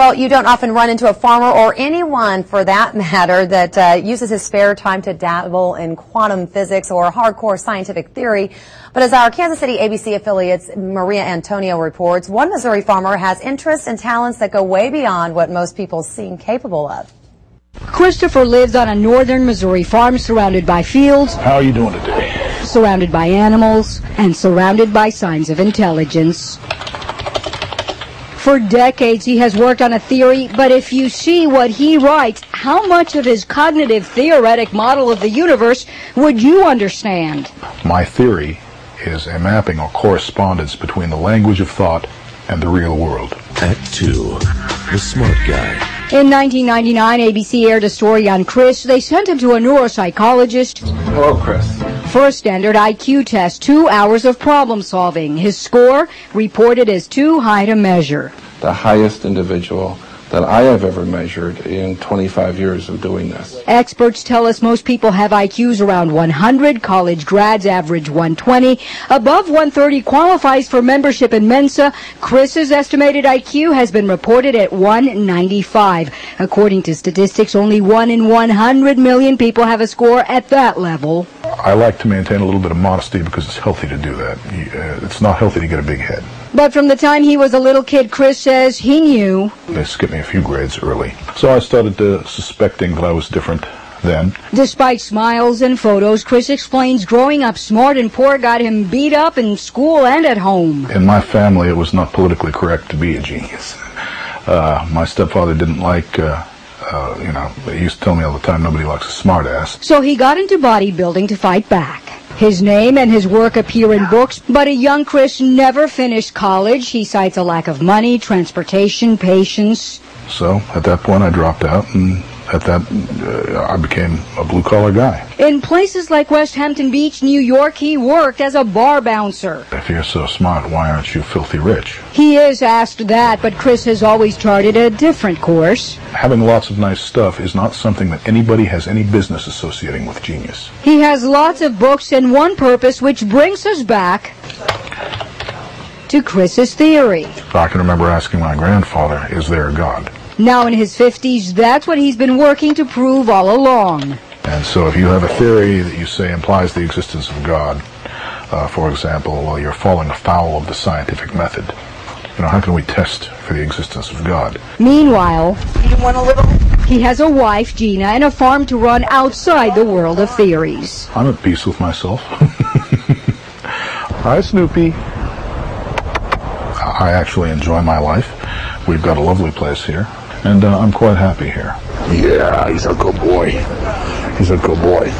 Well, you don't often run into a farmer or anyone, for that matter, that uses his spare time to dabble in quantum physics or hardcore scientific theory. But as our Kansas City ABC affiliate's Maria Antonio reports, one Missouri farmer has interests and talents that go way beyond what most people seem capable of. Christopher lives on a northern Missouri farm surrounded by fields. How are you doing today? Surrounded by animals and surrounded by signs of intelligence. For decades, he has worked on a theory, but if you see what he writes, how much of his cognitive theoretic model of the universe would you understand? My theory is a mapping or correspondence between the language of thought and the real world. Act 2, The Smart Guy. In 1999, ABC aired a story on Chris. They sent him to a neuropsychologist. Hello, Chris. For a standard IQ test, 2 hours of problem solving. His score reported as too high to measure. The highest individual that I have ever measured in 25 years of doing this. Experts tell us most people have IQs around 100. College grads average 120. Above 130 qualifies for membership in Mensa. Chris's estimated IQ has been reported at 195. According to statistics, only 1 in 100 million people have a score at that level. I like to maintain a little bit of modesty because it's healthy to do that. It's not healthy to get a big head. But from the time he was a little kid, Chris says he knew. They skipped me a few grades early. So I started suspecting that I was different then. Despite smiles and photos, Chris explains growing up smart and poor got him beat up in school and at home. In my family, it was not politically correct to be a genius. My stepfather didn't like... he used to tell me all the time, nobody likes a smart ass. So he got into bodybuilding to fight back. His name and his work appear in books, but a young Chris never finished college. He cites a lack of money, transportation, patience. So at that point, I dropped out, and at that, I became a blue-collar guy. In places like West Hampton Beach, New York, he worked as a bar bouncer. If you're so smart, why aren't you filthy rich? He is asked that, but Chris has always charted a different course. Having lots of nice stuff is not something that anybody has any business associating with genius. He has lots of books and one purpose, which brings us back to Chris's theory. I can remember asking my grandfather, is there a God? Now in his 50s, that's what he's been working to prove all along. And so if you have a theory that you say implies the existence of God, for example, well, you're falling afoul of the scientific method. How can we test for the existence of God? Meanwhile, he has a wife, Gina, and a farm to run outside the world of theories. I'm at peace with myself. Hi, Snoopy. I actually enjoy my life. We've got a lovely place here, and I'm quite happy here. Yeah, he's a good boy. He's a good boy.